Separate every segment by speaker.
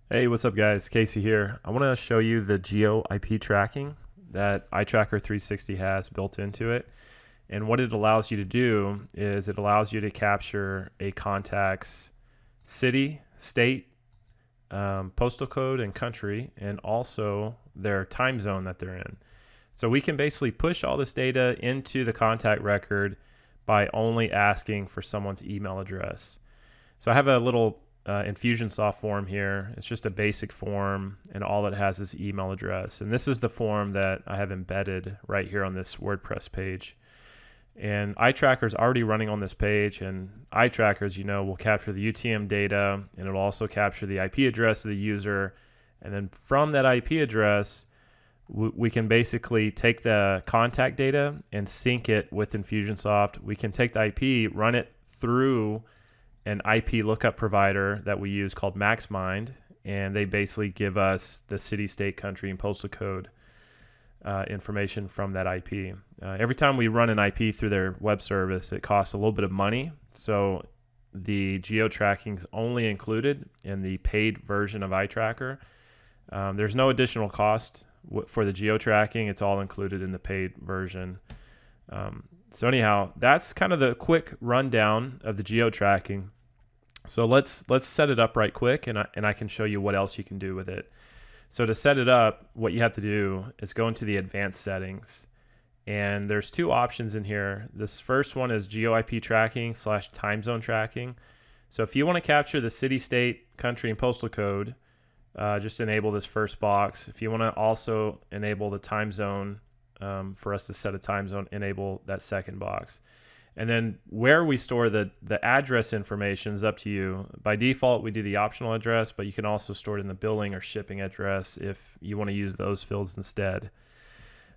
Speaker 1: Hey, what's up guys? Casey here. I want to show you the GeoIP tracking that iTracker360 has built into it. And what it allows you to do is it allows you to capture a contact's city, state, postal code, and country, and also their time zone that they're in. So we can basically push all this data into the contact record by only asking for someone's email address. So I have a little Infusionsoft form here. It's just a basic form, and all it has is email address. And this is the form that I have embedded right here on this WordPress page. And iTracker is already running on this page, and iTracker, as you know, will capture the UTM data, and it'll also capture the IP address of the user. And then from that IP address, we can basically take the contact data and sync it with Infusionsoft. We can take the IP, run it through an IP lookup provider that we use called MaxMind, and they basically give us the city, state, country, and postal code information from that IP. Every time we run an IP through their web service, it costs a little bit of money. So the geo tracking is only included in the paid version of iTracker. There's no additional cost for the geo tracking. It's all included in the paid version. So anyhow, that's kind of the quick rundown of the geo tracking. So let's set it up right quick, and I can show you what else you can do with it. So to set it up, what you have to do is go into the advanced settings, and there's two options in here. This first one is GeoIP tracking / timezone tracking. So if you want to capture the city, state, country, and postal code, just enable this first box. If you want to also enable the time zone, for us to set a time zone, enable that second box. And then where we store the address information is up to you. By default, we do the optional address, but you can also store it in the billing or shipping address if you want to use those fields instead.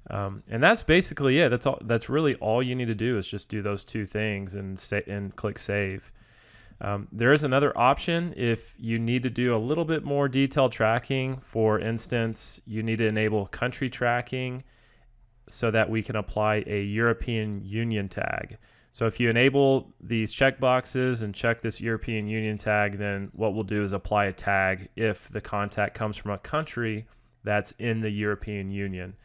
Speaker 1: And that's basically it. That's really all you need to do is just do those two things and click save. There is another option if you need to do a little bit more detailed tracking. For instance, you need to enable country tracking so that we can apply a European Union tag. So if you enable these checkboxes and check this European Union tag, then what we'll do is apply a tag if the contact comes from a country that's in the European Union.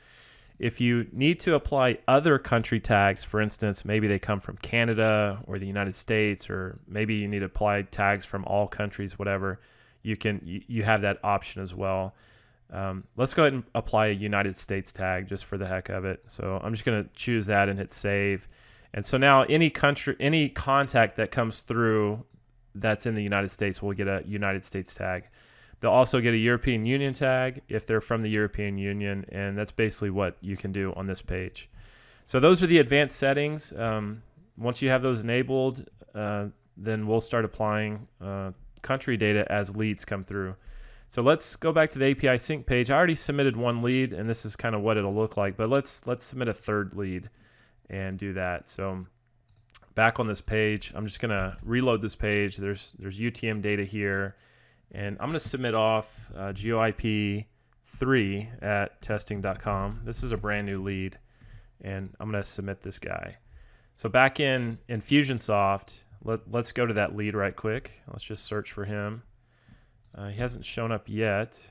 Speaker 1: If you need to apply other country tags, for instance, maybe they come from Canada or the United States, or maybe you need to apply tags from all countries, whatever, you have that option as well. Let's go ahead and apply a United States tag just for the heck of it. So I'm just going to choose that and hit save. And so now any contact that comes through that's in the United States will get a United States tag. They'll also get a European Union tag if they're from the European Union, and that's basically what you can do on this page. So those are the advanced settings. Once you have those enabled, then we'll start applying country data as leads come through. So let's go back to the API sync page. I already submitted one lead, and this is kind of what it'll look like, but let's submit a third lead and do that. So back on this page, I'm just gonna reload this page. There's UTM data here, and I'm gonna submit off GeoIP3 at testing.com. This is a brand new lead, and I'm gonna submit this guy. So back in Infusionsoft, let's go to that lead right quick. Let's just search for him. He hasn't shown up yet.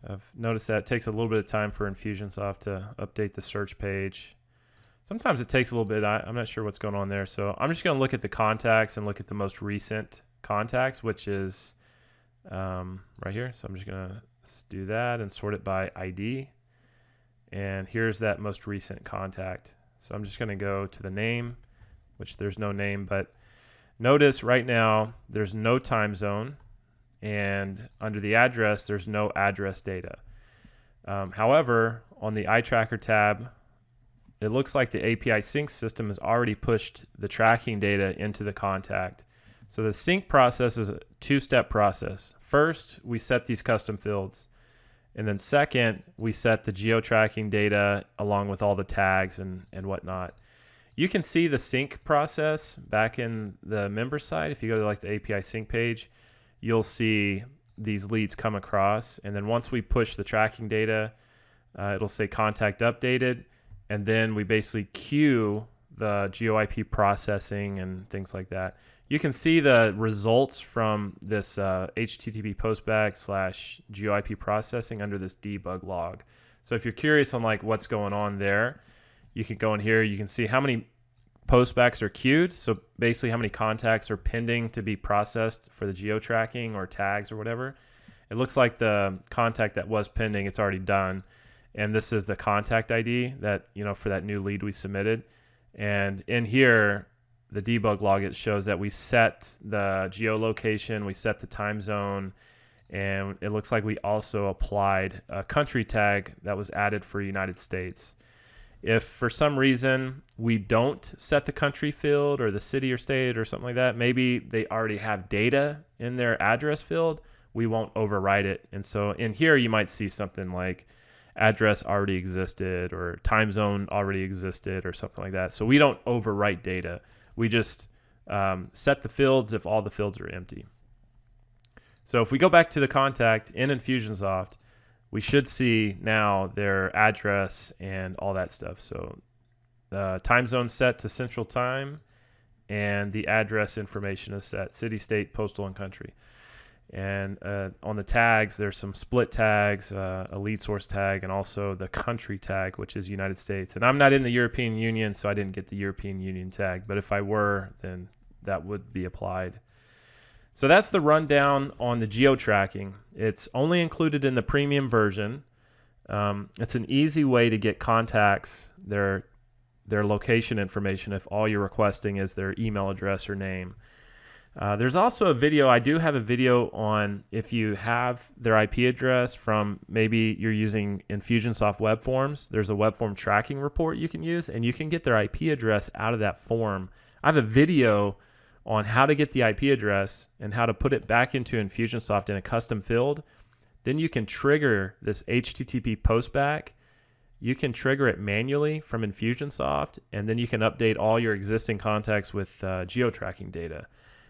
Speaker 1: I've noticed that it takes a little bit of time for Infusionsoft to update the search page. Sometimes it takes a little bit. I'm not sure what's going on there. So I'm just going to look at the contacts and look at the most recent contacts, which is right here. So I'm just going to do that and sort it by ID. And here's that most recent contact. So I'm just going to go to the name, which there's no name, but notice right now there's no time zone. And under the address, there's no address data. However, on the iTracker tab, it looks like the API sync system has already pushed the tracking data into the contact. So the sync process is a two-step process. First, we set these custom fields. And then second, we set the geo-tracking data along with all the tags and whatnot. You can see the sync process back in the member side. If you go to like the API sync page, you'll see these leads come across. And then once we push the tracking data, it'll say contact updated. And then we basically queue the GeoIP processing and things like that. you can see the results from this HTTP postback / GeoIP processing under this debug log. So if you're curious on like what's going on there, you can go in here. You can see how many postbacks are queued. So basically how many contacts are pending to be processed for the geo tracking or tags or whatever. It looks like the contact that was pending, it's already done. And this is the contact ID that, for that new lead we submitted. And in here, the debug log, it shows that we set the geolocation, we set the time zone, and it looks like we also applied a country tag that was added for United States. If for some reason we don't set the country field or the city or state or something like that, maybe they already have data in their address field, we won't overwrite it. And so in here you might see something like address already existed or time zone already existed or something like that. So we don't overwrite data. We just set the fields if all the fields are empty. So if we go back to the contact in Infusionsoft, we should see now their address and all that stuff. So the time zone set to Central Time, and the address information is set, city, state, postal, and country. And on the tags, there's some split tags, a lead source tag, and also the country tag, which is United States. And I'm not in the European Union, so I didn't get the European Union tag. But if I were, then that would be applied. So that's the rundown on the geo tracking. It's only included in the premium version. It's an easy way to get contacts, their location information, if all you're requesting is their email address or name. There's also a video. I do have a video on if you have their IP address from maybe you're using Infusionsoft web forms. There's a web form tracking report you can use, and you can get their IP address out of that form. I have a video on how to get the IP address and how to put it back into Infusionsoft in a custom field. Then you can trigger this HTTP postback. You can trigger it manually from Infusionsoft, and then you can update all your existing contacts with geo-tracking data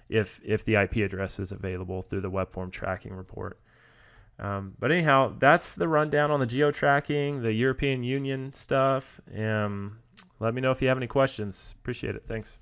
Speaker 1: if the IP address is available through the web form tracking report. But anyhow, that's the rundown on the geo-tracking, the European Union stuff. Let me know if you have any questions. Appreciate it. Thanks.